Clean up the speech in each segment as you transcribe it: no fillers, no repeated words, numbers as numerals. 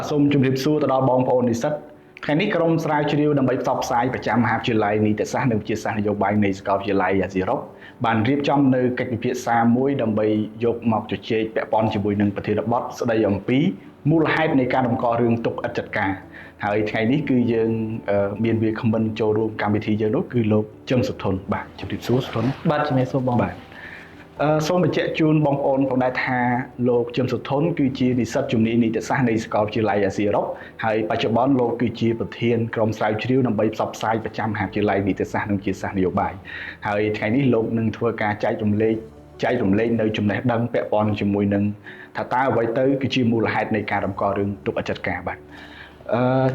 សូមជម្រាបសួរទៅដល់បងប្អូននិស្សិតថ្ងៃនេះក្រុមស្រាវជ្រាវដើម្បីផ្សព្វផ្សាយប្រចាំមហាវិទ្យាល័យនីតិសាស្ត្រនិងវិទ្យាសាស្ត្រនយោបាយនៃសាកលវិទ្យាល័យអាស៊ីអឺរ៉ុបបានរៀបចំនៅកិច្ចពិភាក្សាមួយដើម្បីយកមកជជែកពាក់ព័ន្ធជាមួយនឹងប្រធានបទស្ដីអំពីមូលហេតុនៃការតម្កល់រឿងទុកឥតចាត់ការហើយថ្ងៃនេះគឺយើងមានវាគ្មិនចូលរួមកម្មវិធីយើងនោះគឺលោកជឹងសុធនបាទជម្រាបសួរសុធនបាទជំរាបសួរបងបាទសូមបញ្ជាក់ជូនបងប្អូនផងដែរថាលោកជឹមសុធនគឺជានិស្សិតជំនាញនីតិសាស្ត្រនៃសាកលវិទ្យាល័យអាស៊ីអឺរ៉ុបហើយបច្ចុប្បន្នលោកគឺជាប្រធានក្រុមស្រាវជ្រាវដើម្បីផ្សព្វផ្សាយប្រចាំមហាវិទ្យាល័យនីតិសាស្ត្រនិងវិទ្យាសាស្ត្រនយោបាយហើយថ្ងៃនេះលោកនឹងធ្វើការចែករំលែកនៅចំណេះដឹងពាក់ព័ន្ធជាមួយនឹងថាតើអ្វីទៅគឺជាមូលហេតុនៃការតម្កល់រឿងទុកឥតចាត់ការបាទ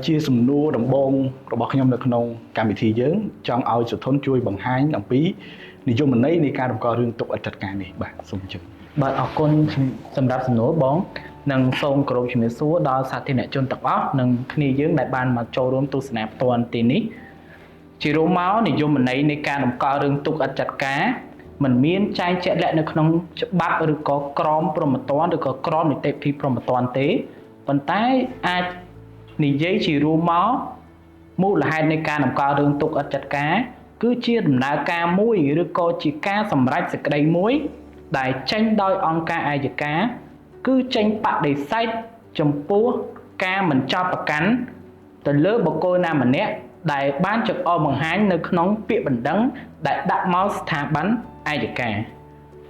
ជាសំណួរដំបូងរបស់ខ្ញុំនៅក្នុងកម្មវិធីយើងចង់ឲ្យសុធនជួយបង្ហាញអំពីនិយមន័យនៃការតម្កល់រឿងទុកឥតចាត់ការនេះបាទសូមអញ្ជើញបាទអរគុណសម្រាប់សំណួរបងនិងសូមគោរពជំរាបសួរដល់សាធារណជនទាំងអស់និងគ្នាយើងដែលបានមកចូលរួមទស្សនាផ្ទាល់ទីនេះជារួមមកនិយមន័យនៃការតម្កល់រឿងទុកឥតចាត់ការមិនមានចែងជាក់លាក់នៅក្នុងច្បាប់ឬក៏ក្រមព្រហ្មទណ្ឌឬក៏ក្រមនីតិវិធីព្រហ្មទណ្ឌទេប៉ុន្តែអាចនិយាយជារួមមកមូលហេតុនៃការតម្កល់រឿងទុកឥតចាត់ការគឺជាដំណើរការមួយឬក៏ជាការសម្រេចសេចក្តីមួយដែលចេញដោយអង្គការអាយកាគឺចេញបដិសេធចំពោះការមិនចោទប្រកាន់ទៅលើបុគ្គលណាម្នាក់ដែលបានចង្អុលបង្ហាញនៅក្នុងពាក្យបណ្ដឹងដែលដាក់មកស្ថាប័នអាយកា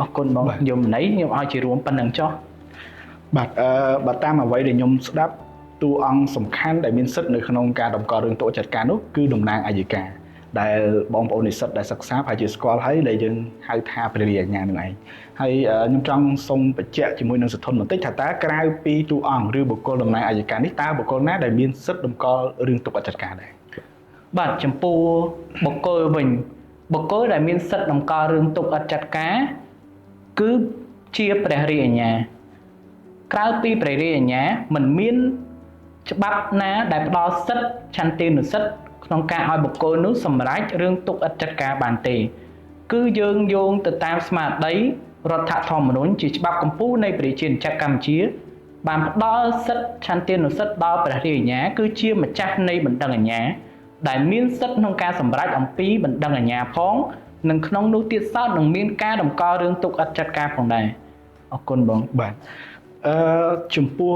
អរគុណបងយមន័យខ្ញុំឲ្យជារួមប៉ុណ្្នឹងចុះបាទតាមអ្វីដែលខ្ញុំស្ដាប់តួអង្គសំខាន់ដែលមានសិទ្ធិនៅក្នុងការតម្កល់រឿងទុកចាត់ការនោះគឺតំណាងអាយកាដែលបងប្អូននិស្សិតដែលសិក្សាប្រហែលជាស្គាល់ហើយដែលយើងហៅថាព្រះរាជអាជ្ញានឹងឯងហើយខ្ញុំចង់សូមបញ្ជាក់ជាមួយនឹងសុធនបន្តិចថាតើក្រៅពីតួអង្គឬបុគ្គលតំណាងអាយកានេះតើបុគ្គលណាដែលមានសិទ្ធិតម្កល់រឿងទុកឥតចាត់ការដែរបាទចំពោះបុគ្គលវិញបុគ្គលដែលមានសិទ្ធិតម្កល់រឿងទុកឥតចាត់ការគឺជាព្រះរាជអាជ្ញាក្រៅពីព្រះរាជអាជ្ញាមិនមានច្បាប់ណាដែលផ្ដល់សិទ្ធិឆន្ទានុសិទ្ធិក្នុងការឲ្យបុគ្គលនោះសម្រេចរឿងទុកឥតចាត់ការបានទេគឺយើងយោងទៅតាមស្មារតីរដ្ឋធម្មនុញ្ញជាច្បាប់កម្ពុជានៃប្រជាជាតិកម្ពុជាបានផ្ដល់សិទ្ធិឆន្ទានុសិទ្ធិដល់ព្រះរាជអាជ្ញាគឺជាម្ចាស់នៃបណ្ដឹងអាជ្ញាដែលមានសិទ្ធិក្នុងការសម្រេចអំពីបណ្ដឹងអាជ្ញាផងនិងក្នុងនោះទៀតសោតនឹងមានការតម្កល់រឿងទុកឥតចាត់ការផងដែរអរគុណបងបាទចំពោះ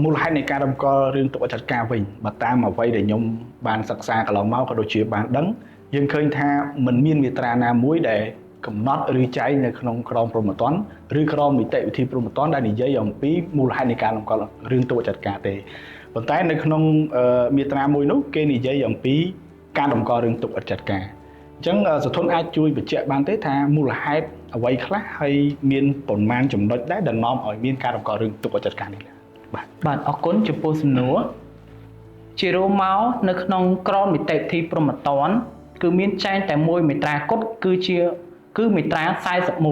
មូលហេតុនៃការតម្កល់រឿងទុកឥតចាត់ការវិញបើតាមអ្វីដែលខ្ញុំបានសិក្សាកន្លងមកក៏ដូចជាបានដឹងយើងឃើញថាมันមានមាត្រាណាមួយដែលកំណត់ឬចែងនៅក្នុងក្រមព្រហ្មទណ្ឌឬក្រមនីតិវិធីព្រហ្មទណ្ឌដែលនិយាយអំពីមូលហេតុនៃការតម្កល់រឿងទុកឥតចាត់ការទេប៉ុន្តែនៅក្នុងមាត្រាមួយនោះគេនិយាយអំពីការតម្កល់រឿងទុកឥតចាត់ការអញ្ចឹងសុធនអាចជួយបញ្ជាក់បានទេថាមូលហេតុអ្វីខ្លះហើយមានប្រមាណចំណុចដែរដែលនាំឲ្យមានការតម្កល់រឿងទុកឥតចាត់ការនេះបាទអរគុណចំពោះសំណួរជារួមមកនៅក្នុងក្រមនីតិវិធីព្រហ្មទណ្ឌគឺមានចែងតែមួយមាត្រាគត់គឺមាត្រា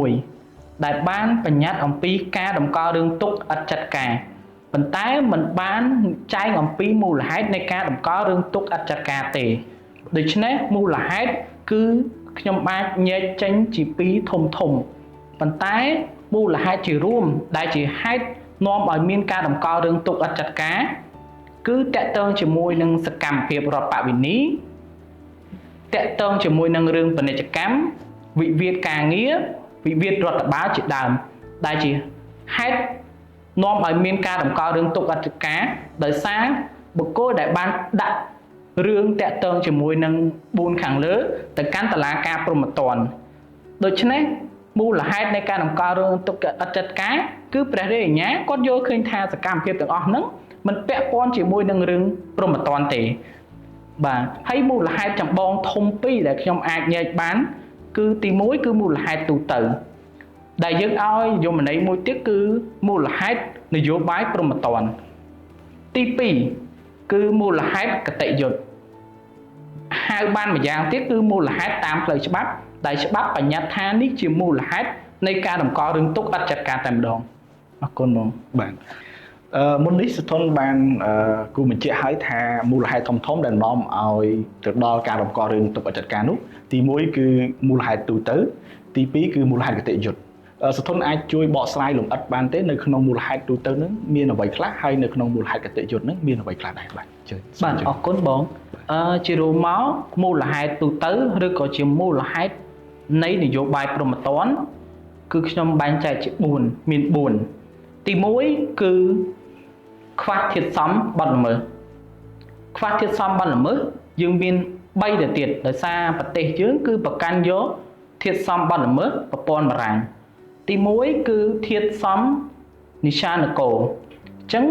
41ដែលបានបញ្ញត្តិអំពីការតម្កល់រឿងទុកឥតចាត់ការប៉ុន្តែមិនបានចែងអំពីមូលហេតុនៃការតម្កល់រឿងទុកឥតចាត់ការទេដូច្នេះមូលហេតុគឺខ្ញុំអាចញែកចេញជាពីរធំប៉ុន្តែមូលហេតុជារួមដែលជាហេតុនាំឲ្យមានការតម្កល់រឿងទុកឥតចាត់ការគឺតកតងជាមួយនឹងសកម្មភាពរដ្ឋបវេនីតកតងជាមួយនឹងរឿងពាណិជ្ជកម្មវិវាទការងារវិវាទរដ្ឋបាលជាដើមដែលជាហេតុនាំឲ្យមានការតម្កល់រឿងទុកឥតចាត់ការដោយសារបុគ្គលដែលបានដាក់រឿងតកតងជាមួយនឹង4ខាងលើទៅកាន់តុលាការព្រហ្មទណ្ឌដូច្នេះមូលហេតុនៃការតម្កល់រឿងទុកឥតចាត់ការគឺព្រះរាជអាជ្ញាគាត់យល់ឃើញថាសកម្មភាពទាំងអស់ហ្នឹងមិនពាក់ព័ន្ធជាមួយនឹងរឿងព្រហ្មទណ្ឌទេបាទហើយមូលហេតុចម្បងធំពីរដែលខ្ញុំអាចញែកបានគឺទី1គឺមូលហេតុទូទៅដែលយើងឲ្យយមន័យមួយទៀតគឺមូលហេតុនយោបាយព្រហ្មទណ្ឌទី2គឺមូលហេតុគតិយុត្តហៅបានម្យ៉ាងទៀតគឺមូលហេតុតាមផ្លូវច្បាប់ដែលច្បាប់បញ្ញត្តិថានេះជាមូលហេតុនៃការតម្កល់រឿងទុកឥតចាត់ការតែម្ដងអរគុណបងបាទមុននេះសុធនបានគូបញ្ជាក់ឲ្យថាមូលហេតុធំដែលនាំឲ្យទៅដល់ការតម្កល់រឿងទុកឥតចាត់ការនោះទី1គឺមូលហេតុទូទៅទី2គឺមូលហេតុគតិយុត្ត សធនអាចជួយបកស្រាយលម្អិតបានទេនៅក្នុងមូលហេតុទូទៅហ្នឹងមានអ្វីខ្លះហើយនៅក្នុងមូលហេតុកតិយុត្តហ្នឹងមានអ្វីខ្លះដែរបាទជឿបាទអរគុណបងជារួមមកមូលហេតុទូទៅឬក៏ជាមូលហេតុនៃនយោបាយព្រហ្មទណ្ឌគឺខ្ញុំបែងចែកជា4មាន4ទី1គឺខ្វះធាតុសំបទល្មើសខ្វះធាតុសំបទល្មើសយើងមាន3ទៅទៀតដោយសារប្រទេសយើងគឺប្រកាន់យកធាតុសំបទល្មើសប្រព័ន្ធបារាំងទី1គឺធាតុសំនិច្ឆានគរអញ្ចឹង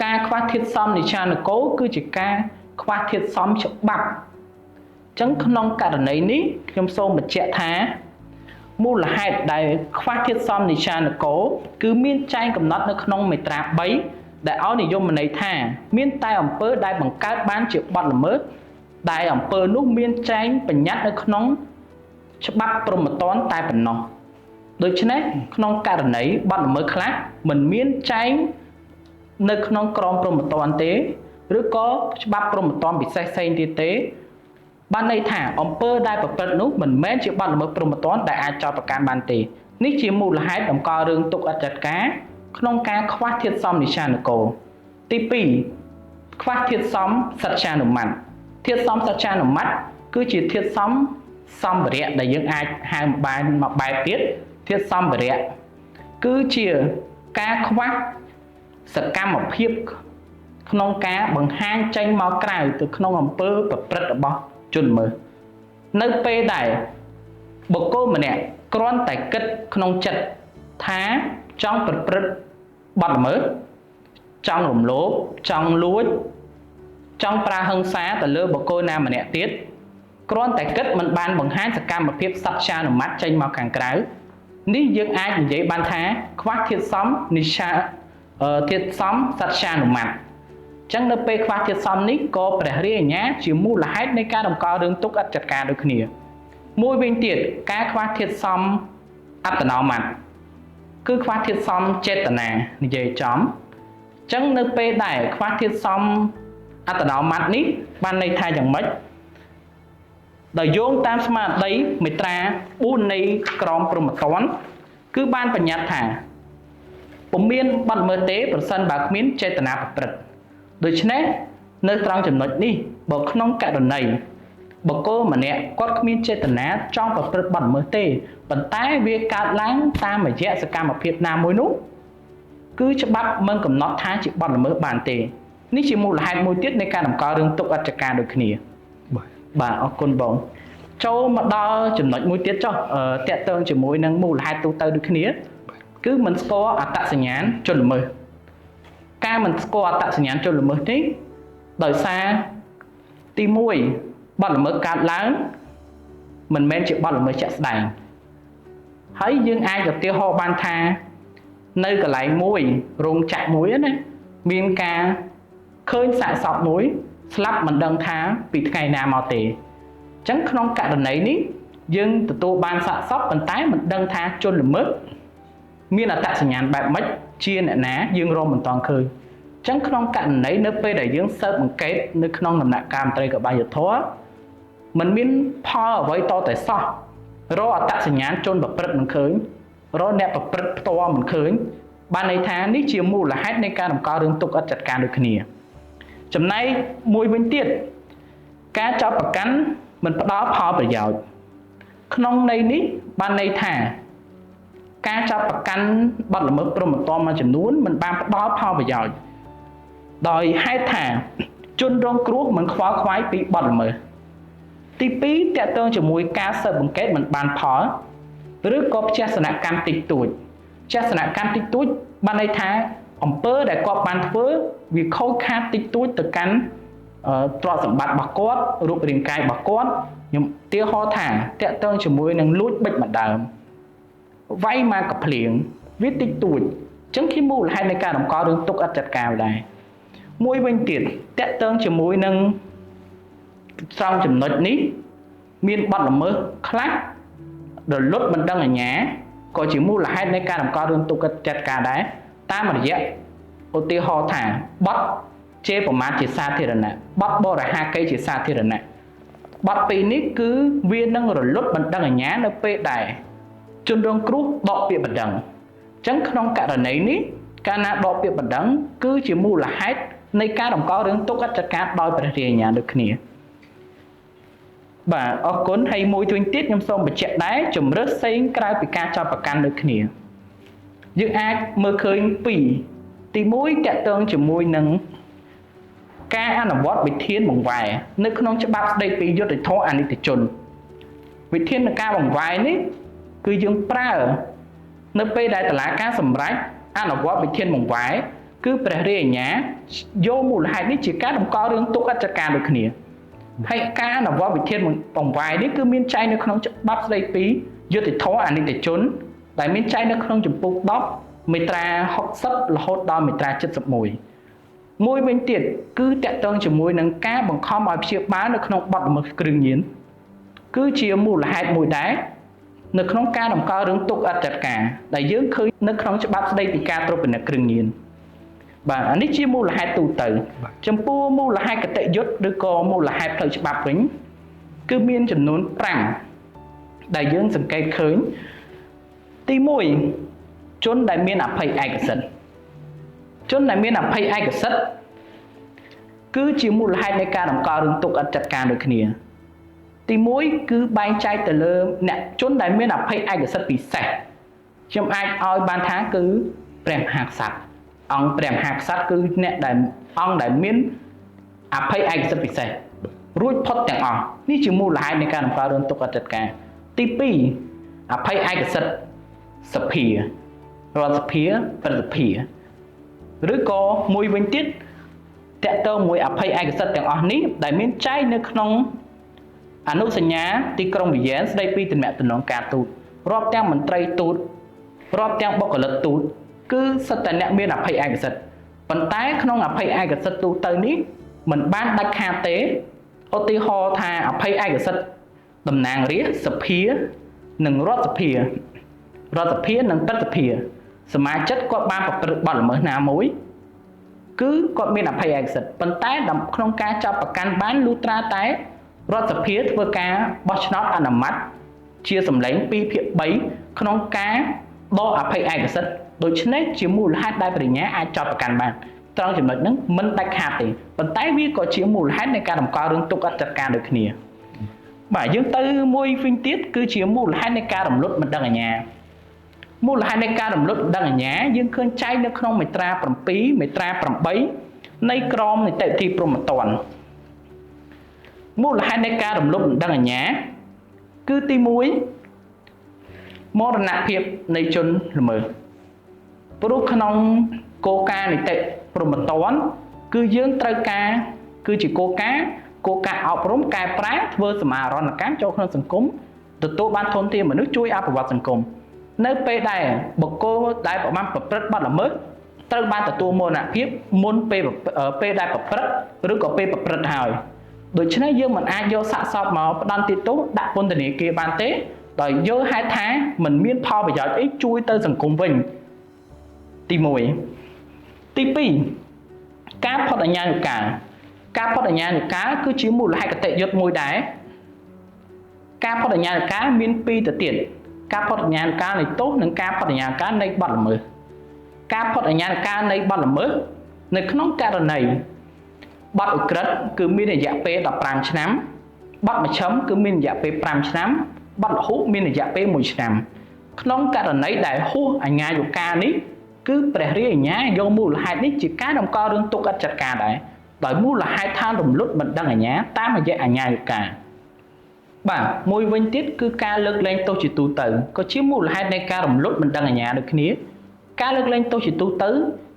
ការខ្វះធាតុសំនិច្ឆានគរគឺជាការខ្វះធាតុសំច្បាប់អញ្ចឹងក្នុងករណីនេះខ្ញុំសូមបញ្ជាក់ថាមូលហេតុដែលខ្វះធាតុសំនិច្ឆានគរគឺមានចែងកំណត់នៅក្នុងមាត្រា3ដែលឲ្យនិយមន័យថាមានតែអំពើដែលបង្កើតបានជាបទល្មើសដែលអំពើនោះមានចែងបញ្ញត្តិនៅក្នុងច្បាប់ព្រហ្មទណ្ឌតែប៉ុណ្ណោះដូច្នេះក្នុងករណីបទល្មើសខ្លះមិនមានចែងនៅក្នុងក្រមព្រហ្មទណ្ឌទេឬក៏ច្បាប់ព្រហ្មទណ្ឌពិសេសផ្សេងទៀតទេបានន័យថាអំពើដែលប្រព្រឹត្តនោះមិនមែនជាបទល្មើសព្រហ្មទណ្ឌដែលអាចចោទប្រកាន់បានទេនេះជាមូលហេតុបង្ករឿងទុក្ខអចិន្ត្រការក្នុងការខ្វះធាតុសំនិច្ឆានគរទី2ខ្វះធាតុសំសច្ចានុមត្តធាតុសំសច្ចានុមត្តគឺជាធាតុសំសម្ភារៈដែលយើងអាចហៅបានមួយបែបទៀតធាតុសម្ភារៈគឺជាការខ្វះសកម្មភាពក្នុងការបង្ហាញចេញមកក្រៅទៅក្នុងអំពើប្រព្រឹត្តរបស់ជនល្មើសនៅពេលដែលបុគ្គលម្នាក់គ្រាន់តែគិតក្នុងចិត្តថាចង់ប្រព្រឹត្តបទល្មើសចង់រំលោភចង់លួចចង់ប្រើហិង្សាទៅលើបុគ្គលណាម្នាក់ទៀតគ្រាន់តែគិតមិនបានបង្ហាញសកម្មភាពសច្ចានុមត្តចេញមកខាងក្រៅនេះយើងអាចនិយាយបានថាខ្វះធាតុសំនិច្ឆាធាតុសំសច្ចានុមត្តអញ្ចឹងនៅពេលខ្វះធាតុសំនេះក៏ព្រះរាជអាជ្ញាជាមូលហេតុនៃការតម្កល់រឿងទុក្ខអចិន្ត្រការដូចគ្នាមួយវិញទៀតការខ្វះធាតុសំអត្តនោម័តគឺខ្វះធាតុសំចេតនានិយាយចំអញ្ចឹងនៅពេលដែលខ្វះធាតុសំអត្តនោម័តនេះបានន័យថាយ៉ាងម៉េចដោយយោងតាមស្មារតីមេត្រា4នៃក្រមព្រហ្មទណ្ឌគឺបានបញ្ញត្តិថាពុំមានបទល្មើសទេប្រសិនបើគ្មានចេតនាប្រព្រឹត្តដូច្នេះនៅត្រង់ចំណុចនេះបើក្នុងករណីបុគ្គលម្នាក់គាត់គ្មានចេតនាចង់ប្រព្រឹត្តបទល្មើសទេប៉ុន្តែវាកើតឡើងតាមរយៈសកម្មភាពណាមួយនោះគឺច្បាប់មិនកំណត់ថាជាបទល្មើសបានទេនេះជាមូលហេតុមួយទៀតនៃការតម្កល់រឿងទុក្ខអចិន្ត្រការដូចគ្នាបាទអរគុណបងចូលមកដល់ចំណុចមួយទៀតចុះតកតងជាមួយនឹងមូលហេតុទូទៅដូចគ្នាគឺមិនស្គាល់អត្តសញ្ញាណជនល្មើសការមិនស្គាល់អត្តសញ្ញាណជនល្មើសនេះដោយសារទី1បទល្មើសកើតឡើងមិនមែនជាបទល្មើសជាក់ស្ដែងហើយយើងអាចឧទាហរណ៍បានថានៅកន្លែងមួយរោងចក្រមួយណាមានការឃើញសាកសពមួយស្លាប់មិនដឹងថាពីថ្ងៃណាមកទេអញ្ចឹងក្នុងករណីនេះយើងទទួលបានសាកសពប៉ុន្តែមិនដឹងថាជនល្មើសមានអត្តសញ្ញាណបែបម៉េចជាអ្នកណាយើងរកមិនទាន់ឃើញអញ្ចឹងក្នុងករណីនៅពេលដែលយើងស៊ើបអង្កេតនៅក្នុងដំណាក់កាលមន្ត្រីកបាយធម៌มันមានផលអ្វីតតែសោះរកអត្តសញ្ញាណជនប្រព្រឹត្តមិនឃើញរកអ្នកប្រព្រឹត្តផ្ទាល់មិនឃើញបានន័យថានេះជាមូលហេតុនៃការតម្កល់រឿងទុក្ខអចិន្ត្រការដូចគ្នាចំណែកមួយវិញទៀតការចោទប្រកាន់មិនផ្ដល់ផលប្រយោជន៍ក្នុងន័យនេះបានន័យថាការចោទប្រកាន់បទល្មើសព្រហ្មទណ្ឌមួយចំនួនមិនបានផ្ដល់ផលប្រយោជន៍ដោយហេតុថាជនរងគ្រោះមិនខ្វល់ខ្វាយពីបទល្មើសទី2តកតងជាមួយការស៊ើបអង្កេតមិនបានផលឬក៏ផ្ទះសនកម្មតិចតួចផ្ទះសនកម្មតិចតួចបានន័យថាអំពើដែលគាត់បានធ្វើវាខូចខាតតិចតួចទៅកាន់ទ្រព្យសម្បត្តិរបស់គាត់រូបរាងកាយរបស់គាត់ខ្ញុំឧទាហរណ៍ថាតកតងជាមួយនឹងលួចបិចម្ដងវាយមកកភ្លៀងវាតិចតួចអញ្ចឹងជាមូលហេតុនៃការតម្កល់រឿងទុក្ខអចិន្ត្រការដែរមួយវិញទៀតតកតងជាមួយនឹងត្រង់ចំណុចនេះមានបទល្មើសខ្លះរលត់មិនដឹងអាជ្ញាក៏ជាមូលហេតុនៃការតម្កល់រឿងទុក្ខអចិន្ត្រការដែរតាមរយៈឧទាហរណ៍ថាបទជេរប្រមាថជាសាធារណៈបទបរិហាកេរ្តិ៍ជាសាធារណៈបទពីរនេះគឺវានឹងរលត់មិនដឹងអាជ្ញានៅពេលដែល ជនរងគ្រោះដកពាក្យបណ្ដឹងអញ្ចឹងក្នុងករណីនេះការណាដកពាក្យបណ្ដឹងគឺជាមូលហេតុនៃការតម្កល់រឿងទុកអត្តការដោយព្រះរាជអាជ្ញាដូចគ្នាបាទអរគុណហើយមួយវិញទៀតខ្ញុំសូមបញ្ជាក់ដែរជំរើសផ្សេងក្រៅពីការចោទប្រកាន់ដូចគ្នាយើងអាចមើលឃើញពីរទី1តកតងជាមួយនឹងការអនុវត្តវិធានបង្វែរនៅក្នុងច្បាប់ស្តីពីយុត្តិធម៌អនិច្ចជនវិធាននៃការបង្វែរនេះគឺយើងប្រើនៅពេលដែលតុលាការសម្រេចអនុវត្តវិធានបង្វែរគឺព្រះរាជអាជ្ញាយកមូលហេតុនេះជាការតម្កល់រឿងទុកអត្តការដូចគ្នាហើយការអនុវត្តវិធានបង្វែរនេះគឺមានចែងនៅក្នុងច្បាប់ស្តីពីយុត្តិធម៌អនិច្ចជនដែលមានចែងនៅក្នុងជំពូក10មាត្រា60រហូតដល់មាត្រា71មួយវិញទៀតគឺតកតងជាមួយនឹងការបង្ខំឲ្យព្យាបាលនៅក្នុងបទល្មើសគ្រឿងញៀនគឺជាមូលហេតុមួយដែរនៅក្នុងការតម្កល់រឿងទុកអត្តការដែលយើងឃើញនៅក្នុងច្បាប់ស្តីពីការត្រួតពិនិត្យគ្រឿងញៀនបាទអានេះជាមូលហេតុទូទៅចំពោះមូលហេតុកតេយុត្តឬក៏មូលហេតុផ្លូវច្បាប់វិញគឺមានចំនួន5ដែលយើងសង្កេតឃើញទី1ជនដែលមានអភ័យឯកសិទ្ធិជនដែលមានអភ័យឯកសិទ្ធិគឺជាមូលហេតុនៃការតម្កល់រឿងទុកអត្តការដូចគ្នាទី1គឺបែងចែកទៅលើអ្នកជនដែលមានអភ័យឯកសិទ្ធិពិសេសខ្ញុំអាចឲ្យបានថាគឺព្រះមហាក្សត្រអង្គព្រះមហាក្សត្រគឺអ្នកដែលអង្គដែលមានអភ័យឯកសិទ្ធិពិសេសរួចផុតទាំងអស់នេះជាមូលហេតុនៃការតម្កល់រឿងទុកអត្តការទី2អភ័យឯកសិទ្ធិសភារដ្ឋសភាប្រសិទ្ធិឬក៏មួយវិញទៀតតកតមួយអភ័យឯកសិទ្ធិទាំងអស់នេះដែលមានចែងនៅក្នុងអនុសញ្ញាទីក្រុងវីយ៉ែនស្តីពីទំនាក់ទំនងការទូតរាប់ទាំងមន្ត្រីទូតរាប់ទាំងបុគ្គលិកទូតគឺសិទ្ធិតែអ្នកមានអភ័យឯកសិទ្ធិប៉ុន្តែក្នុងអភ័យឯកសិទ្ធិទូទៅនេះមិនបានដាច់ខាតទេឧទាហរណ៍ថាអភ័យឯកសិទ្ធិតំណាងរាស្ត្រសភានិងរដ្ឋសភានិងព្រឹទ្ធសភាសមាជិកគាត់បានប្រព្រឹត្តបទល្មើសណាមួយគឺគាត់មានអភ័យឯកសិទ្ធិប៉ុន្តែក្នុងការចាប់ប្រកាន់បានលុះត្រាតែរដ្ឋសភាធ្វើការបោះឆ្នោតអនុម័តជាសម្លេង2/3ក្នុងការដកអភ័យឯកសិទ្ធិដូច្នេះជាមូលហេតុដែលបរិញ្ញាអាចចាប់ប្រកាន់បានត្រង់ចំណុចហ្នឹងមិនដាច់ខាតទេប៉ុន្តែវាក៏ជាមូលហេតុនៃការតម្កល់រឿងទុកអត្តការដូចគ្នាបាទយើងទៅមួយវិញទៀតគឺជាមូលហេតុនៃការរំលត់មិនដឹងអាជ្ញាមូលហេតុនៃការរំលត់មិនដឹងអាជ្ញាយើងឃើញចែងនៅក្នុងមាត្រា7មាត្រា8នៃក្រមនីតិវិធីព្រហ្មទណ្ឌមូលហេតុនៃការរំលត់មិនដឹងអាជ្ញាគឺទី1មរណភាពនៃជនល្មើសព្រោះក្នុងគោលការណ៍នីតិព្រហ្មទណ្ឌគឺយើងត្រូវការគឺជាគោលការណ៍អប់រំកែប្រែធ្វើសមាហរណកម្មចូលក្នុងសង្គមទទួលបានធនធានមនុស្សជួយអភិវឌ្ឍសង្គមនៅពេលដែលបុគ្គលដែលបានប្រព្រឹត្តបទល្មើសត្រូវបានទទួលមរណភាពមុនពេលដែលប្រព្រឹត្តឬក៏ពេលប្រព្រឹត្តហើយដូច្នេះយើងមិនអាចយកសាកសពមកផ្ដន្ទាទោសដាក់ពន្ធនាគារបានទេដោយយកហេតុថាមិនមានផលប្រយោជន៍អីជួយទៅសង្គមវិញទី1ទី2ការផុតអាជ្ញានុកាលគឺជាមូលហេតុកតេយុត្តមួយដែរការផុតអាជ្ញានុកាលមាន2ទៅទៀតការផុតអាជ្ញានុកាលនៃទោសនិងការផុតអាជ្ញានុកាលនៃបទល្មើសការផុតអាជ្ញានុកាលនៃបទល្មើសនៅក្នុងករណីបទឧក្រិដ្ឋគឺមានរយៈពេល15ឆ្នាំបទមជ្ឈិមគឺមានរយៈពេល5ឆ្នាំបទលហុមានរយៈពេល1ឆ្នាំក្នុងករណីដែលហួសអាជ្ញានុកាលនេះគឺព្រះរាជអាជ្ញាយកមូលហេតុនេះជាការតម្កល់រឿងទុកអត្តការដែរដោយមូលហេតុថារំលត់មិនដឹងអាជ្ញាតាមរយៈអាជ្ញានុកាលបាទមួយវិញទៀតគឺការលើកលែងទោសជាទូទៅក៏ជាមូលហេតុនៃការរំលត់មិនដឹងអាជ្ញាដូចគ្នាការលើកលែងទោសជាទូទៅ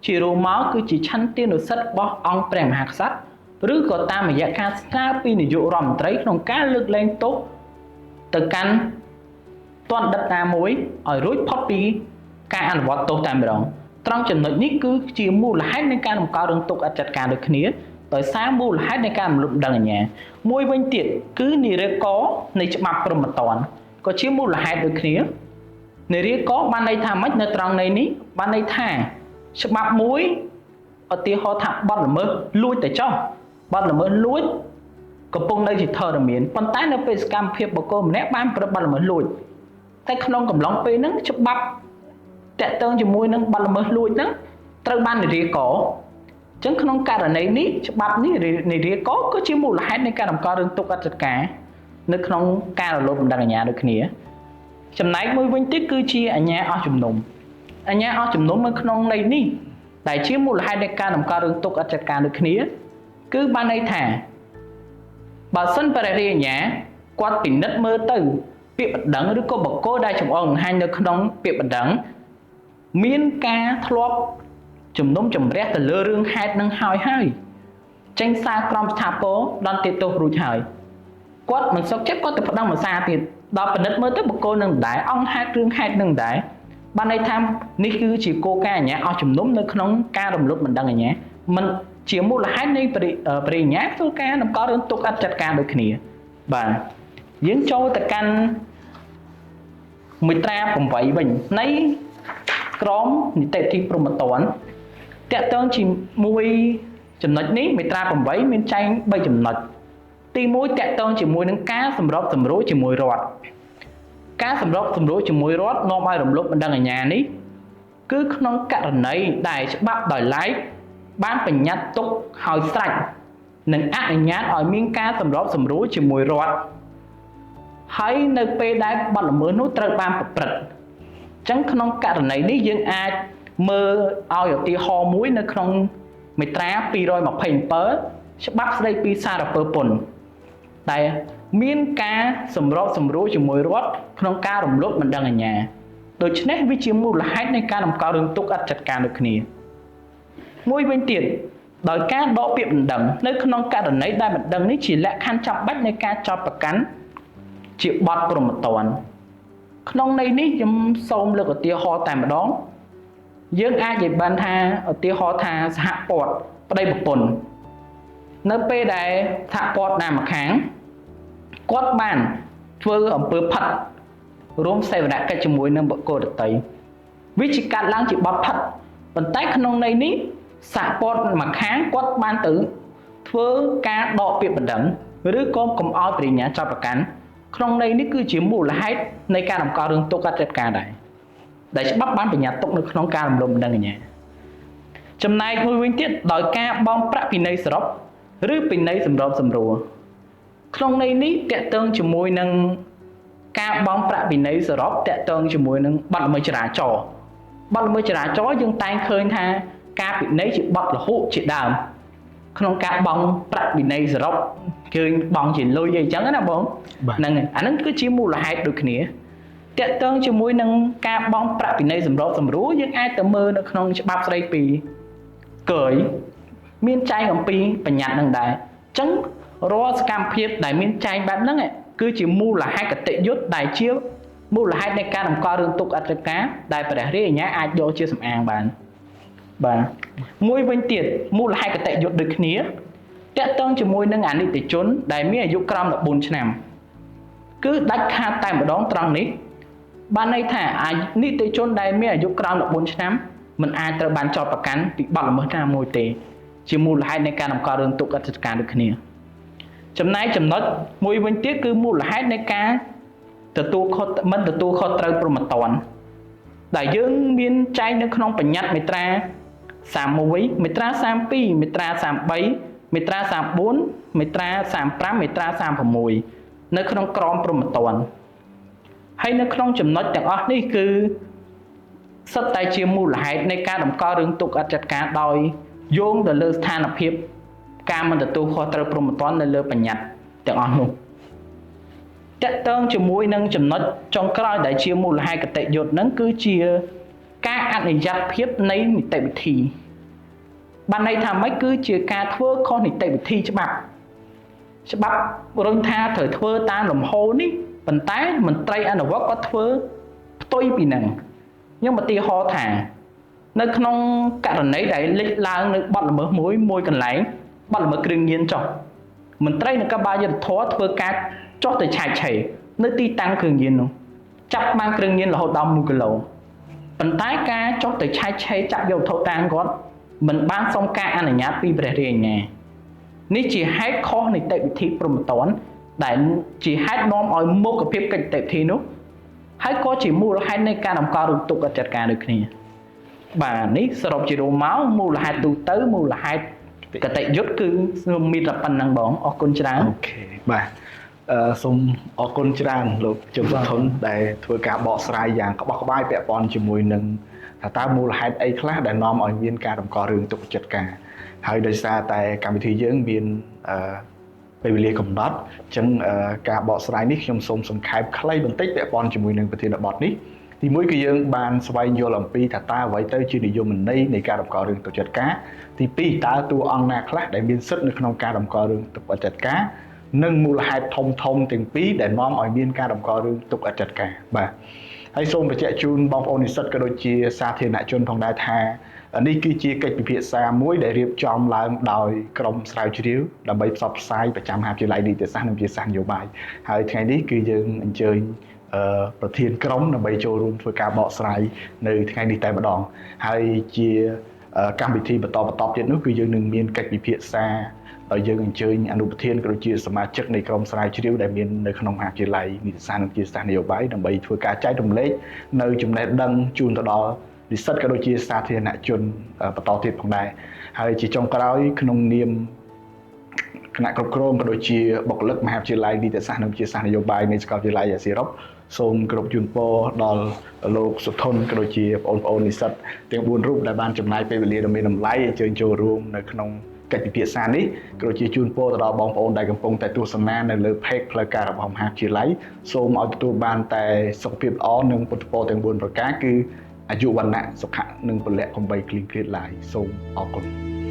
ជារួមមកគឺជាឆន្ទានុសិទ្ធិរបស់អង្គព្រះមហាក្សត្រឬក៏តាមរយៈការស្នើពីនាយករដ្ឋមន្ត្រីក្នុងការលើកលែងទោសទៅកាន់ទណ្ឌិតណាមួយឲ្យរួចផុតពីការអនុវត្តទោសតែម្ដងត្រង់ចំណុចនេះគឺជាមូលហេតុនៃការតម្កល់រឿងទុកអត្តការដូចគ្នាដោយសារមូលហេតុនៃការរំលត់មិនដឹងអាជ្ញាមួយវិញទៀតគឺនិរេកនៃច្បាប់ព្រហ្មទណ្ឌក៏ជាមូលហេតុដូចគ្នានិរេកបានន័យថាម៉េចនៅត្រង់ន័យនេះបានន័យថាច្បាប់មួយឧទាហរណ៍ថាបទល្មើសលួចទៅចោះបទល្មើសលួចកំពុងនៅជាធរមានប៉ុន្តែនៅពេលសកម្មភាពបុគ្គលម្នាក់បានប្រព្រឹត្តបទល្មើសលួច តែក្នុងកំឡុងពេលហ្នឹងច្បាប់តាក់ទងជាមួយនឹងបទល្មើសលួចហ្នឹងត្រូវបាននិរាករអញ្ចឹងក្នុងករណីនេះច្បាប់នេះនិរាករគឺជាមូលហេតុនៃការតម្កល់រឿងទុកអត្តការនៅក្នុងការរលត់បណ្ដឹងអាជ្ញាដូចគ្នាចំណែកមួយវិញទៀតគឺជាអាជ្ញាអស់ជំនុំអាជ្ញាអស់ជំនុំនៅក្នុងន័យនេះដែលជាមូលហេតុនៃការតម្កល់រឿងទុកអត្តការដូចគ្នាគឺបានន័យថាបើសិនព្រះរាជអាជ្ញាគាត់ពិនិត្យមើលទៅពាក្យបណ្ដឹងឬក៏បកគោដែលចំអកបង្ហាញនៅក្នុងពាក្យបណ្ដឹងមានការធ្លាប់ជំនុំជម្រះទៅលើរឿងហេតុនឹងហើយចេញសារក្រមស្ថាពរដល់ទាទោសរួចហើយគាត់មិនសុខចិត្តគាត់ទៅប្តឹងមួយសារទៀតដល់ពិនិត្យមើលទៅបកគោនឹងដែរអង្គហេតុរឿងហេតុនឹងដែរបានន័យថានេះគឺជាគោលការណ៍អាជ្ញាអស់ជំនុំនៅក្នុងការរំលត់បណ្ដឹងអាជ្ញាមិនជាមូលហេតុនៃព្រះអាជ្ញាធ្វើការតម្កល់រឿងទុកអត្តការដូចគ្នាបាទយើងចូលទៅកាន់មាត្រា8វិញនៃក្រមនីតិវិធីព្រហ្មទណ្ឌតកតងជាមួយចំណុចនេះមាត្រា8មានចែង3ចំណុចទី1តកតងជាមួយនឹងការសម្របសម្រួលជាមួយរដ្ឋការសម្របសម្រួលជាមួយរដ្ឋនាំឲ្យរំលោភបណ្ដឹងអាជ្ញានេះគឺក្នុងករណីដែលច្បាប់ដោយឡែកបានបញ្ញត្តិទុកឲ្យស្រេចនិងអនុញ្ញាតឲ្យមានការសម្របសម្រួលជាមួយរដ្ឋហើយនៅពេលដែលបទល្មើសនោះត្រូវបានប្រព្រឹត្តអញ្ចឹងក្នុងករណីនេះយើងអាចមើលឲ្យឧទាហរណ៍មួយនៅក្នុងមាត្រា227ច្បាប់ស្តីពីសារពើពន្ធដែលមានការសម្របសម្រួលជាមួយរដ្ឋក្នុងការរំលោភបណ្ដឹងអាជ្ញាដូច្នេះវាជាមូលហេតុនៃការតម្កល់រឿងទុកអត្តការដូចគ្នាមួយវិញទៀតដោយការដកពាក្យបណ្ដឹងនៅក្នុងករណីដែលបណ្ដឹងនេះជាលក្ខខណ្ឌចាំបាច់នៃការចោទប្រកាន់ជាបទព្រហ្មទណ្ឌក្នុងន័យនេះខ្ញុំសូមលើកឧទាហរណ៍តែម្ដងយើងអាចនិយាយបានថាឧទាហរណ៍ថាសហព័ន្ធប្តីប្រពន្ធនៅពេលដែលសហព័ន្ធណាម្ខាងគាត់បានធ្វើអំពើផិតរួមសេវនកិច្ចជាមួយនឹងបុគ្គលដទៃវាជាកាត់ឡើងជាបទផិតប៉ុន្តែក្នុងន័យនេះសហព័ន្ធម្ខាងគាត់បានទៅធ្វើការដកពាក្យបណ្ដឹងឬក៏កុំឲ្យបរិញ្ញាចោទប្រកាន់ក្នុងន័យនេះគឺជាមូលហេតុនៃការតម្កល់រឿងទុកអត្តការដែរដែលច្បាប់បានបញ្ញត្តិទុកនៅក្នុងការរំលោភបណ្ដឹងអាជ្ញាចំណែកមួយវិញទៀតដោយការបង់ប្រាក់ពិន័យសរុបឬពិន័យសម្របសម្រួលក្នុងន័យនេះតកតងជាមួយនឹងការបង់ប្រាក់ពិន័យសរុបតកតងជាមួយនឹងបទល្មើសចរាចរណ៍បទល្មើសចរាចរណ៍យើងតែងឃើញថាការពិន័យជាបទរហូតជាដើមក្នុងការបង់ប្រាក់ពិន័យសរុបគឺបង់ជាលុយអីចឹងណាបងហ្នឹងហើយអាហ្នឹងគឺជាមូលហេតុដូចគ្នាតកតងជាមួយនឹងការបង់ប្រាក់ពិន័យសម្របសម្រួលយើងអាចទៅមើលនៅក្នុងច្បាប់ស្តីពីកយមានចែងអំពីបញ្ញត្តិនឹងដែរអញ្ចឹងរាល់សកម្មភាពដែលមានចែងបែបហ្នឹងគឺជាមូលហេតុកតិយុត្តដែលជាមូលហេតុនៃការតម្កល់រឿងទុកអត្តការដែលព្រះរាជអាជ្ញាអាចយកជាសំអាងបានបាទមួយវិញទៀតមូលហេតុកតិយុត្តដូចគ្នាតកតងជាមួយនឹងអនិច្ចជនដែលមានអាយុក្រោម14ឆ្នាំគឺដាច់ខាតតែម្ដងត្រង់នេះបានន័យថាអនិច្ចជនដែលមានអាយុក្រោម14ឆ្នាំមិនអាចត្រូវបានចោទប្រកាន់ពីបទល្មើសណាមួយទេជាមូលហេតុនៃការតម្កល់រឿងទុកអត្តការដូចគ្នាចំណែកចំណុចមួយវិញទៀតគឺមូលហេតុនៃការទទួលខុសមិនទទួលខុសត្រូវព្រហ្មទណ្ឌដែលយើងមានចែងនៅក្នុងបញ្ញត្តិមាត្រា31មាត្រា32មាត្រា33មាត្រា34មាត្រា35មាត្រា36នៅក្នុងក្រមព្រហ្មទណ្ឌហើយនៅក្នុងចំណុចទាំងអស់នេះគឺសុទ្ធតែជាមូលហេតុនៃការតម្កល់រឿងទុកអត្តការដោយយោងទៅលើស្ថានភាពការមិនទទួលខុសត្រូវព្រហ្មទណ្ឌនៅលើបញ្ញត្តិទាំងអស់នោះតកតងជាមួយនឹងចំណុចចុងក្រោយដែលជាមូលហេតុកតិយុត្តហ្នឹងគឺជាការអនុញ្ញាតភាពនៃនីតិវិធីបានន័យថាម៉េចគឺជាការធ្វើខុសនីតិវិធីច្បាប់រំថាត្រូវធ្វើតាមលំហនេះប៉ុន្តែមន្ត្រីអនុវត្តក៏ធ្វើផ្ទុយពីហ្នឹងខ្ញុំឧទាហរណ៍ថានៅក្នុងករណីដែលលេចឡើងនៅបទល្មើសមួយកន្លែងបទល្មើសគ្រឿងញៀនចុះមន្ត្រីនគរបាលយុត្តិធម៌ធ្វើការចុះទៅឆែកឆេរនៅទីតាំងគ្រឿងញៀននោះចាប់បានគ្រឿងញៀនរហូតដល់1គីឡូប៉ុន្តែការចុះទៅឆែកឆេរចាប់យកវត្ថុតាងគាត់មិនបានសុំការអនុញ្ញាតពីព្រះរាជអាជ្ញានេះជាហេតុខុសនីតិវិធីព្រហ្មទណ្ឌដែលជាហេតុនាំឲ្យមុខភាពកិច្ចនីតិវិធីនោះ ហើយក៏ជាមូលហេតុនៃការតម្កល់រឿងទុកអត់ចាត់ការដូចគ្នាបាទនេះសរុបជារួមមកមូលហេតុទូទៅមូលហេតុកតិយុត្តគឺមានតែប៉ុណ្្នឹងបងអរគុណច្រើន អូខេបាទសូមអរគុណច្រើនលោកជំសុធនដែលធ្វើការបកស្រាយយ៉ាងក្បោះក្បាយពាក់ព័ន្ធជាមួយនឹងថាតើមូលហេតុអីខ្លះដែលនាំឲ្យមានការតម្កល់រឿងទុកចិត្តការហើយដោយសារតែកម្មវិធីយើងមានពេលវេលាកំណត់អញ្ចឹងការបកស្រាយនេះខ្ញុំសូមសង្ខេបខ្លីបន្តិចពាក់ព័ន្ធជាមួយនឹងប្រធានបទនេះទីមួយគឺយើងបានស្វែងយល់អំពីថាតើអ្វីទៅជានិយមន័យនៃការតម្កល់រឿងទុកចិត្តការទីពីរតើតួអង្គណាខ្លះដែលមានសិទ្ធិនៅក្នុងការតម្កល់រឿងទុកចិត្តការនិងមូលហេតុធំទាំងពីរដែលនាំឲ្យមានការតម្កល់រឿងទុកចិត្តការបាទហើយសូមបញ្ជាក់ជូនបងប្អូននិស្សិតក៏ដូចជាសាធារណជនផងដែរថានេះគឺជាកិច្ចពិភាក្សាមួយដែលរៀបចំឡើងដោយក្រុមស្រាវជ្រាវដើម្បីផ្សព្វផ្សាយប្រចាំមហាវិទ្យាល័យនីតិសាស្ត្រនិងវិទ្យាសាស្ត្រនយោបាយហើយថ្ងៃនេះគឺយើងអញ្ជើញប្រធានក្រុមដើម្បីចូលរួមធ្វើការបកស្រាយនៅថ្ងៃនេះតែម្ដងហើយជាកម្មវិធីបន្តទៀតនោះគឺយើងនឹងមានកិច្ចពិភាក្សាដោយយើងអញ្ជើញអនុប្រធានក៏ដូចជាសមាជិកនៃក្រុមស្រាវជ្រាវដែលមាននៅក្នុងមហាវិទ្យាល័យនីតិសាស្ត្រនិងវិទ្យាសាស្ត្រនយោបាយដើម្បីធ្វើការចែករំលែកនៅចំណេះដឹងជូនទៅដល់និស្សិតក៏ដូចជាសាធារណជនបន្តទៀតផងដែរហើយជាចុងក្រោយក្នុងនាមគណៈគ្រប់គ្រងក៏ដូចជាបុគ្គលិកមហាវិទ្យាល័យនីតិសាស្ត្រនិងវិទ្យាសាស្ត្រនយោបាយនៃសាកលវិទ្យាល័យអាស៊ីអឺរ៉ុបសូមគោរពជូនពរដល់លោកសុធនក៏ដូចជាបងប្អូននិស្សិតទាំង4រូបដែលបានចំណាយពេលវេលាដ៏មានតម្លៃអញ្ជើញចូលរួមនៅក្នុងកិច្ចពិភាក្សានេះក៏ដូចជាជូនពរទៅដល់បងប្អូនដែលកំពុងតែទស្សនានៅលើ page ផ្លូវការរបស់មហាវិទ្យាល័យសូមឲ្យទទួលបានតែសុខភាពល្អនិងពុទ្ធពរទាំង4ប្រការគឺអាយុវណ្ណៈសុខៈនិងពលៈកំបីគ្លៀងគ្លាតឡើយសូមអរគុណ